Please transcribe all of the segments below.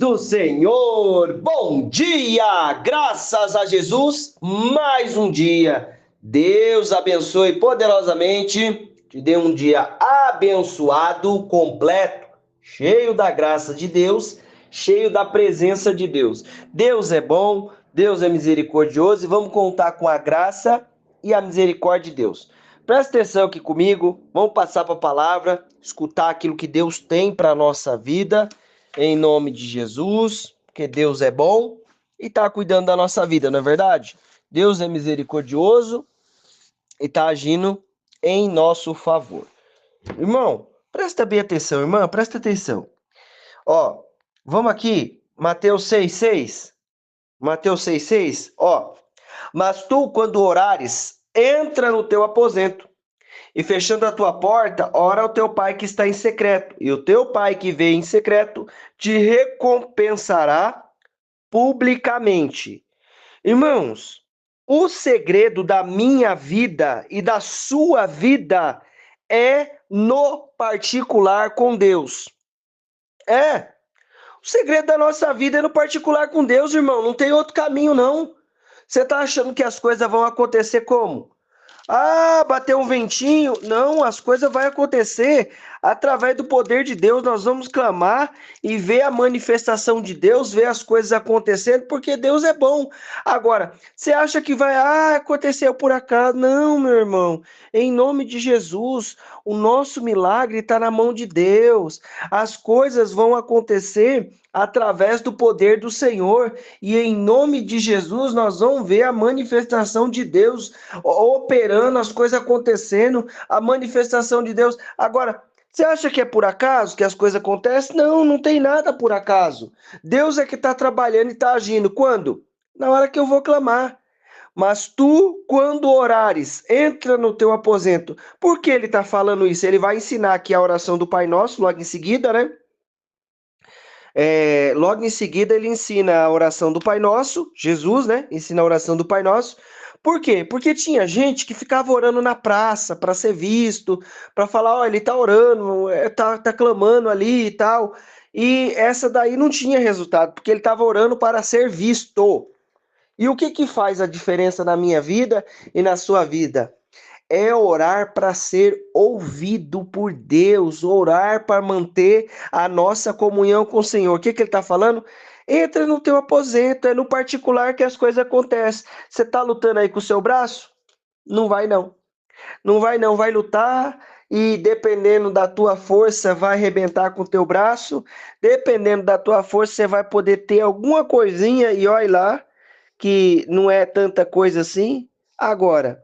do Senhor, bom dia, graças a Jesus, mais um dia. Deus abençoe poderosamente, te dê um dia abençoado, completo, cheio da graça de Deus, cheio da presença de Deus. Deus é bom, Deus é misericordioso e vamos contar com a graça e a misericórdia de Deus. Presta atenção aqui comigo, vamos passar para a palavra, escutar aquilo que Deus tem para a nossa vida, em nome de Jesus, porque Deus é bom e está cuidando da nossa vida, não é verdade? Deus é misericordioso e está agindo em nosso favor. Irmão, presta bem atenção, irmã, presta atenção. Ó, vamos aqui, Mateus 6,6. Mateus 6,6, ó. Mas tu, quando orares, entra no teu aposento e fechando a tua porta, ora ao teu pai que está em secreto, e o teu pai que vê em secreto te recompensará publicamente. Irmãos, o segredo da minha vida e da sua vida é no particular com Deus. O segredo da nossa vida é no particular com Deus, irmão. Não tem outro caminho, não. Você está achando que as coisas vão acontecer como? Ah, bateu um ventinho. Não, as coisas vão acontecer através do poder de Deus. Nós vamos clamar e ver a manifestação de Deus, ver as coisas acontecendo, porque Deus é bom. Agora, você acha que vai, aconteceu por acaso? Não, meu irmão. Em nome de Jesus, o nosso milagre está na mão de Deus. As coisas vão acontecer através do poder do Senhor. E em nome de Jesus, nós vamos ver a manifestação de Deus operando, as coisas acontecendo, a manifestação de Deus. Agora, você acha que é por acaso que as coisas acontecem? Não, não tem nada por acaso. Deus é que está trabalhando e está agindo. Quando? Na hora que eu vou clamar. Mas tu, quando orares, entra no teu aposento. Por que ele está falando isso? Ele vai ensinar aqui a oração do Pai Nosso, logo em seguida, né? Logo em seguida ele ensina a oração do Pai Nosso, Jesus, né? Ensina a oração do Pai Nosso. Por quê? Porque tinha gente que ficava orando na praça para ser visto, para falar, ó, ele tá orando, tá clamando ali e tal. E essa daí não tinha resultado, porque ele estava orando para ser visto. E o que que faz a diferença na minha vida e na sua vida? É orar para ser ouvido por Deus, orar para manter a nossa comunhão com o Senhor. O que que ele está falando? Entra no teu aposento, é no particular que as coisas acontecem. Você está lutando aí com o seu braço? Não vai não. Não vai não, vai lutar e dependendo da tua força vai arrebentar com o teu braço. Dependendo da tua força você vai poder ter alguma coisinha e olha lá que não é tanta coisa assim. Agora,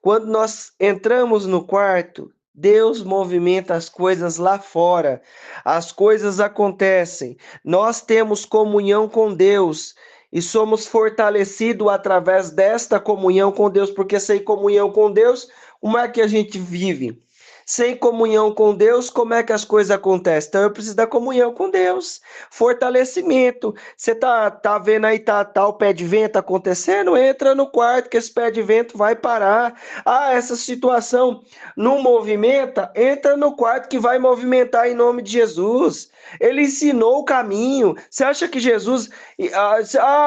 quando nós entramos no quarto, Deus movimenta as coisas lá fora. As coisas acontecem. Nós temos comunhão com Deus e somos fortalecidos através desta comunhão com Deus, porque sem comunhão com Deus, como é que a gente vive? Sem comunhão com Deus, como é que as coisas acontecem? Então eu preciso da comunhão com Deus, fortalecimento. Você tá vendo aí, tá o pé de vento acontecendo? Entra no quarto que esse pé de vento vai parar. Ah, essa situação não movimenta? Entra no quarto que vai movimentar em nome de Jesus. Ele ensinou o caminho. Você acha que Jesus.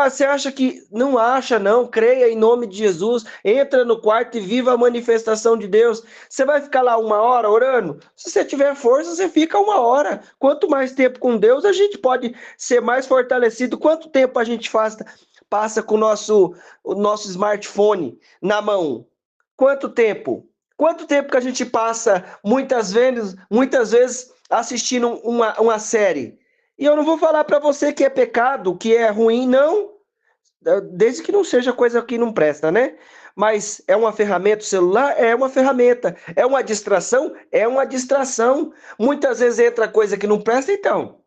Você acha que. Não acha, não. Creia em nome de Jesus. Entra no quarto e viva a manifestação de Deus. Você vai ficar lá 1 hora orando? Se você tiver força, você fica 1 hora. Quanto mais tempo com Deus, a gente pode ser mais fortalecido. Quanto tempo a gente passa com o nosso smartphone na mão? Quanto tempo? Quanto tempo que a gente passa muitas vezes assistindo uma série? E eu não vou falar para você que é pecado, que é ruim, não. Desde que não seja coisa que não presta, né? Mas é uma ferramenta, o celular é uma ferramenta. É uma distração? É uma distração. Muitas vezes entra coisa que não presta, então.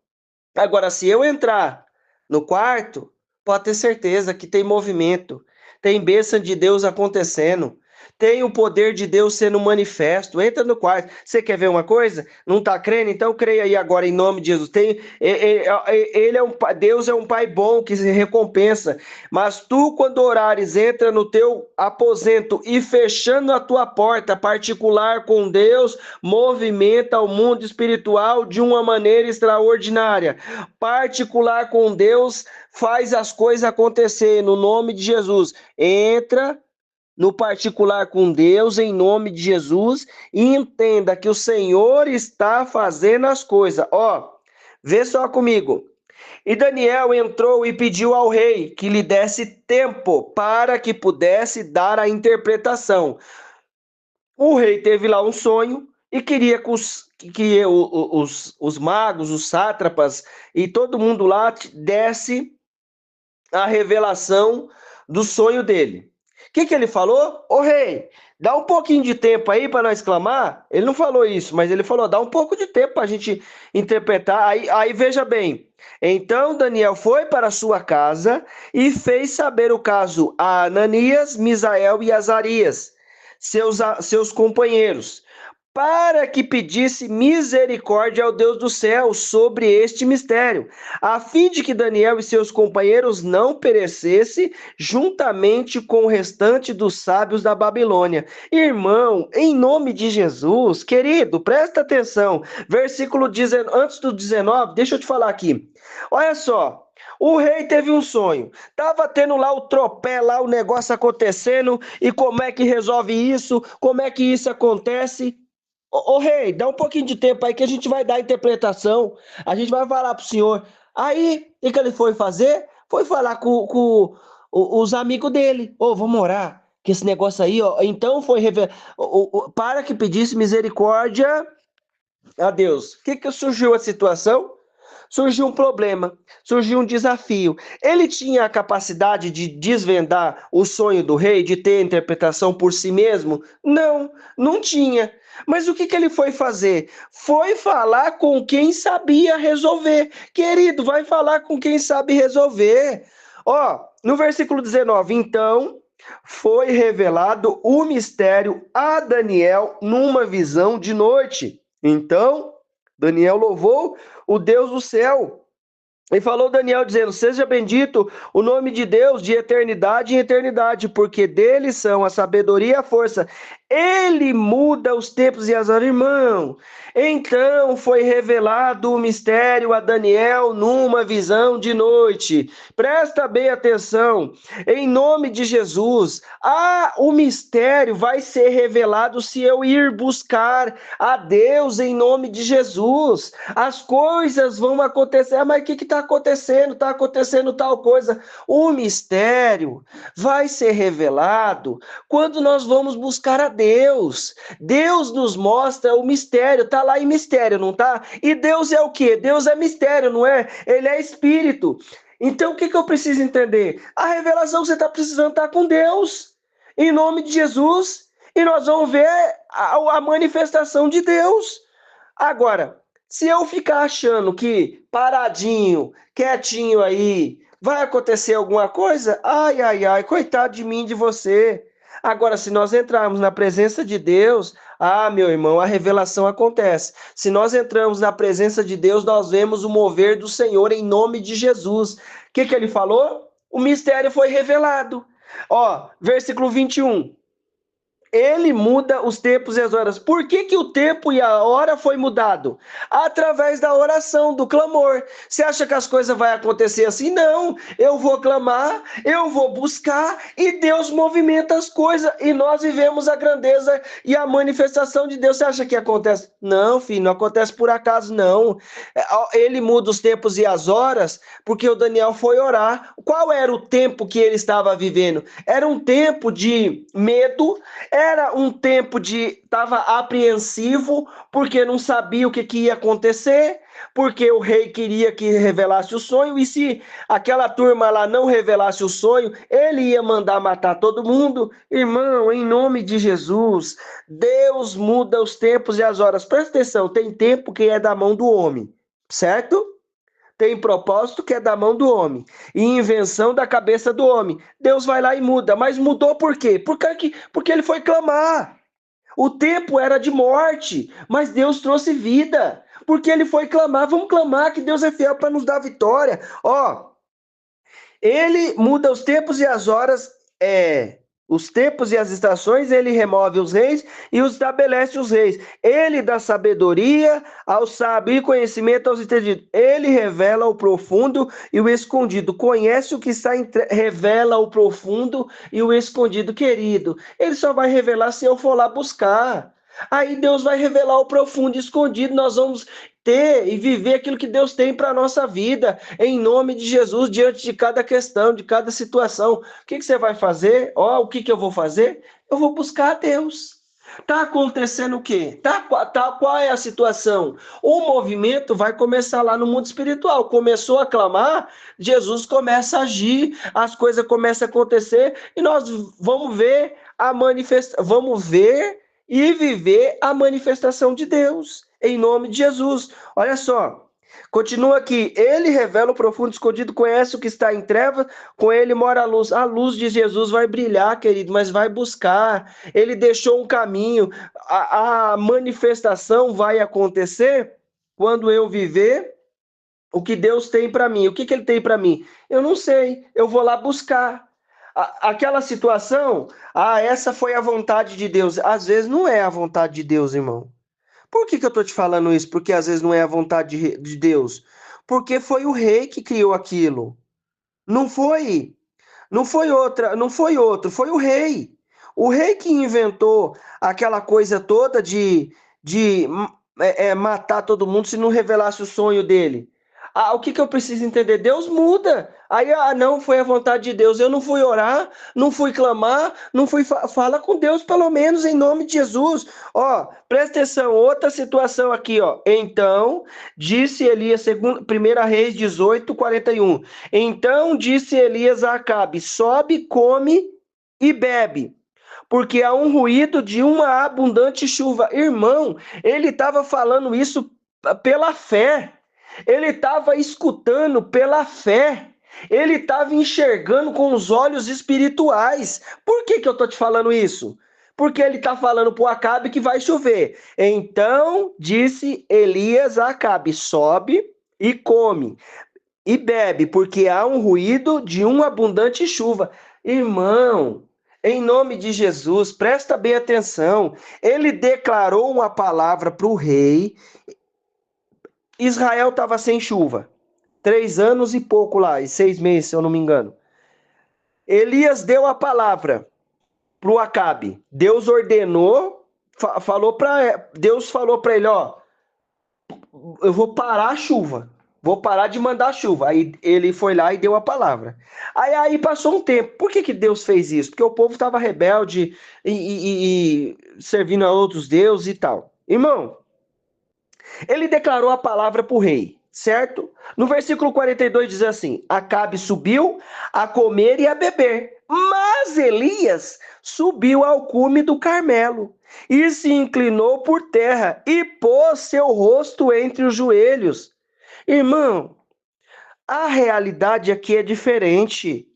Agora, se eu entrar no quarto, pode ter certeza que tem movimento, tem bênção de Deus acontecendo, tem o poder de Deus sendo manifesto. Entra no quarto. Você quer ver uma coisa? Não está crendo? Então creia aí agora em nome de Jesus. Ele é Deus é um pai bom que se recompensa. Mas tu, quando orares, entra no teu aposento e fechando a tua porta particular com Deus, movimenta o mundo espiritual de uma maneira extraordinária. Particular com Deus, faz as coisas acontecer no nome de Jesus. Entra no particular com Deus, em nome de Jesus, e entenda que o Senhor está fazendo as coisas. Ó, vê só comigo. E Daniel entrou e pediu ao rei que lhe desse tempo para que pudesse dar a interpretação. O rei teve lá um sonho e queria que os magos, os sátrapas e todo mundo lá desse a revelação do sonho dele. O que ele falou? Ô rei, dá um pouquinho de tempo aí para nós clamar. Ele não falou isso, mas ele falou, dá um pouco de tempo para a gente interpretar. Aí veja bem. Então Daniel foi para sua casa e fez saber o caso a Ananias, Misael e Azarias, seus companheiros, para que pedisse misericórdia ao Deus do céu sobre este mistério, a fim de que Daniel e seus companheiros não perecessem juntamente com o restante dos sábios da Babilônia. Irmão, em nome de Jesus, querido, presta atenção, versículo 19, antes do 19, deixa eu te falar aqui. Olha só, o rei teve um sonho, estava tendo lá o tropé, lá o negócio acontecendo, e como é que resolve isso? Como é que isso acontece? Ô rei, dá um pouquinho de tempo aí que a gente vai dar a interpretação, a gente vai falar pro senhor. Aí, o que ele foi fazer? Foi falar com os amigos dele. Ô, vamos orar, que esse negócio aí, ó. Então foi revelado, para que pedisse misericórdia a Deus. O que surgiu a situação? Surgiu um problema, surgiu um desafio. Ele tinha a capacidade de desvendar o sonho do rei, de ter a interpretação por si mesmo? Não, não tinha. Mas o que ele foi fazer? Foi falar com quem sabia resolver. Querido, vai falar com quem sabe resolver. Ó, no versículo 19, então foi revelado o mistério a Daniel numa visão de noite. Então, Daniel louvou o Deus do céu. E falou Daniel dizendo, seja bendito o nome de Deus de eternidade em eternidade, porque dele são a sabedoria e a força. Ele muda os tempos e as horas, irmão. Então foi revelado o mistério a Daniel numa visão de noite. Presta bem atenção. Em nome de Jesus, o mistério vai ser revelado se eu ir buscar a Deus em nome de Jesus. As coisas vão acontecer, mas o que está acontecendo? Está acontecendo tal coisa. O mistério vai ser revelado quando nós vamos buscar a Deus. Deus nos mostra o mistério, está lá em mistério, não está? E Deus é o quê? Deus é mistério, não é? Ele é espírito. Então o que eu preciso entender? A revelação que você está precisando está com Deus, em nome de Jesus, e nós vamos ver a manifestação de Deus. Agora, se eu ficar achando que paradinho, quietinho aí, vai acontecer alguma coisa, ai, ai, ai, coitado de mim, de você. Agora, se nós entrarmos na presença de Deus, meu irmão, a revelação acontece. Se nós entramos na presença de Deus, nós vemos o mover do Senhor em nome de Jesus. O que ele falou? O mistério foi revelado. Ó, versículo 21. Ele muda os tempos e as horas. Por que o tempo e a hora foi mudado? Através da oração, do clamor. Você acha que as coisas vão acontecer assim? Não. Eu vou clamar, eu vou buscar e Deus movimenta as coisas e nós vivemos a grandeza e a manifestação de Deus. Você acha que acontece? Não, filho, não acontece por acaso, não. Ele muda os tempos e as horas porque o Daniel foi orar. Qual era o tempo que ele estava vivendo? Era um tempo de medo, era um tempo de estava apreensivo, porque não sabia o que ia acontecer, porque o rei queria que revelasse o sonho, e se aquela turma lá não revelasse o sonho, ele ia mandar matar todo mundo. Irmão, em nome de Jesus, Deus muda os tempos e as horas. Presta atenção, tem tempo que é da mão do homem, certo? tem propósito que é da mão do homem e invenção da cabeça do homem. Deus vai lá e muda. Mas mudou por quê? Porque ele foi clamar. O tempo era de morte, mas Deus trouxe vida. Porque ele foi clamar. Vamos clamar que Deus é fiel para nos dar vitória. Ó, ele muda os tempos e as horas, os tempos e as estações, ele remove os reis e os estabelece os reis. Ele dá sabedoria ao sábio e conhecimento aos entendidos. Ele revela o profundo e o escondido. Conhece o que está revela o profundo e o escondido, querido. Ele só vai revelar se eu for lá buscar. Aí Deus vai revelar o profundo e escondido. Nós vamos ter e viver aquilo que Deus tem para a nossa vida, em nome de Jesus, diante de cada questão, de cada situação. O que você vai fazer? O que eu vou fazer? Eu vou buscar a Deus. Tá acontecendo o quê? Qual é a situação? O movimento vai começar lá no mundo espiritual. Começou a clamar, Jesus começa a agir, as coisas começam a acontecer e nós vamos ver vamos ver e viver a manifestação de Deus, em nome de Jesus. Olha só, continua aqui, ele revela o profundo escondido, conhece o que está em trevas, com ele mora a luz de Jesus vai brilhar, querido, mas vai buscar, ele deixou um caminho, a manifestação vai acontecer quando eu viver o que Deus tem para mim. O que ele tem para mim? Eu não sei, eu vou lá buscar. Aquela situação, essa foi a vontade de Deus. Às vezes não é a vontade de Deus, irmão. Por que eu estou te falando isso? Porque às vezes não é a vontade de Deus. Porque foi o rei que criou aquilo. Não foi, não foi outro, foi o rei. O rei que inventou aquela coisa toda de matar todo mundo se não revelasse o sonho dele. O que eu preciso entender? Deus muda. Aí, não foi a vontade de Deus. Eu não fui orar, não fui clamar, não fui. Fala com Deus, pelo menos, em nome de Jesus. Ó, presta atenção, outra situação aqui, ó. Então, disse Elias, 1 Reis 18, 41. Então disse Elias a Acabe: sobe, come e bebe, porque há um ruído de uma abundante chuva. Irmão, ele estava falando isso pela fé. Ele estava escutando pela fé. Ele estava enxergando com os olhos espirituais. Por que eu estou te falando isso? Porque ele está falando para o Acabe que vai chover. Então disse Elias a Acabe: sobe e come e bebe, porque há um ruído de uma abundante chuva. Irmão, em nome de Jesus, presta bem atenção. Ele declarou uma palavra para o rei. Israel estava sem chuva. 3 anos e pouco lá, e 6 meses, se eu não me engano. Elias deu a palavra para o Acabe. Deus ordenou, Deus falou para ele, eu vou parar a chuva. Vou parar de mandar chuva. Aí ele foi lá e deu a palavra. Aí passou um tempo. Por que Deus fez isso? Porque o povo estava rebelde e servindo a outros deuses e tal. Irmão, ele declarou a palavra para o rei, certo? No versículo 42 diz assim: Acabe subiu a comer e a beber, mas Elias subiu ao cume do Carmelo e se inclinou por terra e pôs seu rosto entre os joelhos. Irmão, a realidade aqui é diferente.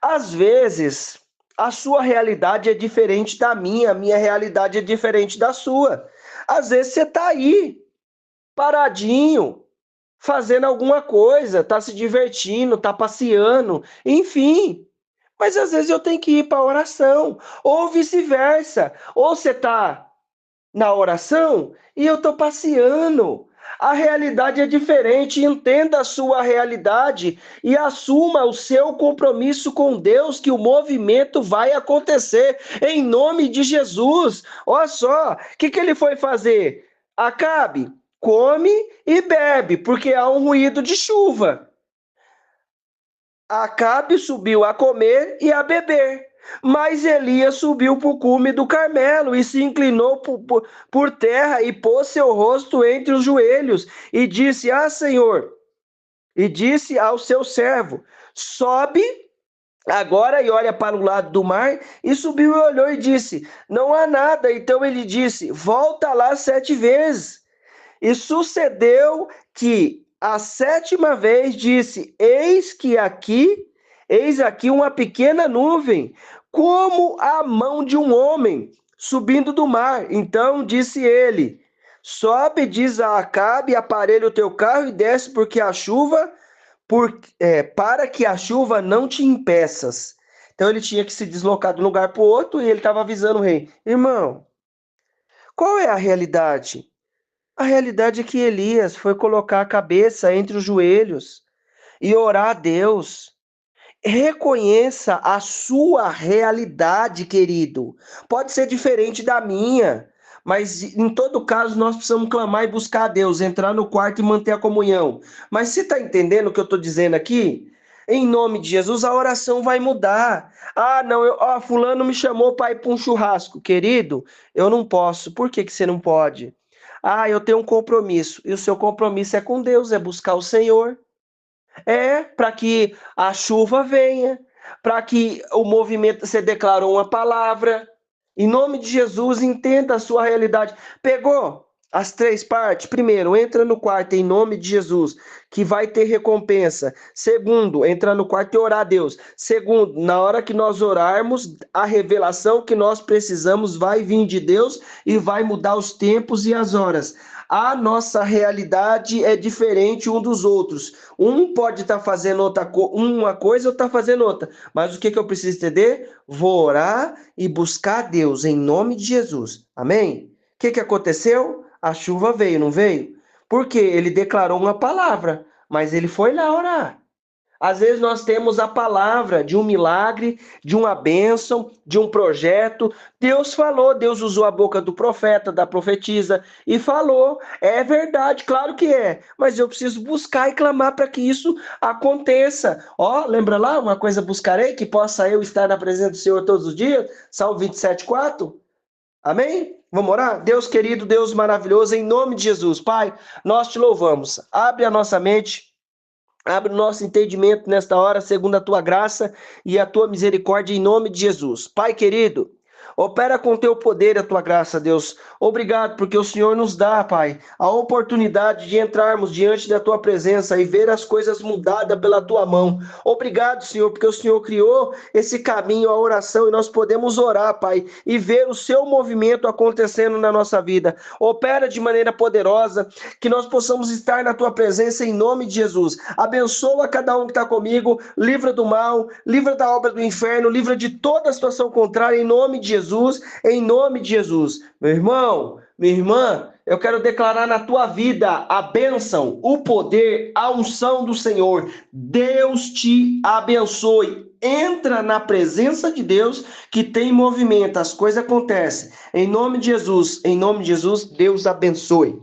Às vezes, a sua realidade é diferente da minha, a minha realidade é diferente da sua. Às vezes você está aí, paradinho, fazendo alguma coisa, está se divertindo, está passeando, enfim. Mas às vezes eu tenho que ir para a oração, ou vice-versa. Ou você está na oração e eu estou passeando. A realidade é diferente. Entenda a sua realidade e assuma o seu compromisso com Deus, que o movimento vai acontecer em nome de Jesus. Olha só, o que ele foi fazer? Acabe, come e bebe, porque há um ruído de chuva. Acabe subiu a comer e a beber. Mas Elias subiu para o cume do Carmelo e se inclinou por terra e pôs seu rosto entre os joelhos e disse: Senhor, e disse ao seu servo: sobe agora e olha para o lado do mar. E subiu e olhou e disse: não há nada. Então ele disse: volta lá 7 vezes. E sucedeu que a sétima vez disse: eis aqui uma pequena nuvem, como a mão de um homem subindo do mar. Então disse ele: sobe, diz a Acabe, aparelha o teu carro e desce, porque a chuva, para que a chuva não te impeças. Então ele tinha que se deslocar de um lugar para o outro e ele estava avisando o rei: irmão, qual é a realidade? A realidade é que Elias foi colocar a cabeça entre os joelhos e orar a Deus. Reconheça a sua realidade, querido. Pode ser diferente da minha, mas em todo caso nós precisamos clamar e buscar a Deus, entrar no quarto e manter a comunhão. Mas você está entendendo o que eu estou dizendo aqui? Em nome de Jesus, a oração vai mudar. Ah, não, fulano me chamou para ir para um churrasco. Querido, eu não posso. Por que que você não pode? Ah, eu tenho um compromisso. E o seu compromisso é com Deus, é buscar o Senhor. É, para que a chuva venha, para que o movimento, você declarou uma palavra. Em nome de Jesus, entenda a sua realidade. Pegou as três partes? Primeiro, entra no quarto em nome de Jesus, que vai ter recompensa. Segundo, entra no quarto e orar a Deus. Segundo, na hora que nós orarmos, a revelação que nós precisamos vai vir de Deus e vai mudar os tempos e as horas. A nossa realidade é diferente um dos outros. Um pode estar fazendo uma coisa ou estar fazendo outra. Mas o que que eu preciso entender? Vou orar e buscar Deus em nome de Jesus. Amém? O que que aconteceu? A chuva veio, não veio? Porque ele declarou uma palavra, mas ele foi lá orar. Às vezes nós temos a palavra de um milagre, de uma bênção, de um projeto. Deus falou, Deus usou a boca do profeta, da profetisa e falou. É verdade, claro que é. Mas eu preciso buscar e clamar para que isso aconteça. Ó, lembra lá, uma coisa buscarei, que possa eu estar na presença do Senhor todos os dias? Salmo 27:4. Amém? Vamos orar? Deus querido, Deus maravilhoso, em nome de Jesus. Pai, nós te louvamos. Abre a nossa mente. Abre o nosso entendimento nesta hora, segundo a tua graça e a tua misericórdia, em nome de Jesus. Pai querido, opera com teu poder e a tua graça, Deus. Obrigado, porque o Senhor nos dá, Pai, a oportunidade de entrarmos diante da tua presença e ver as coisas mudadas pela tua mão. Obrigado, Senhor, porque o Senhor criou esse caminho, a oração, e nós podemos orar, Pai, e ver o seu movimento acontecendo na nossa vida. Opera de maneira poderosa, que nós possamos estar na tua presença em nome de Jesus. Abençoa cada um que está comigo, livra do mal, livra da obra do inferno, livra de toda situação contrária em nome de Jesus, em nome de Jesus. Meu irmão, minha irmã, eu quero declarar na tua vida a bênção, o poder, a unção do Senhor. Deus te abençoe. Entra na presença de Deus que tem movimento, as coisas acontecem. Em nome de Jesus, Deus abençoe.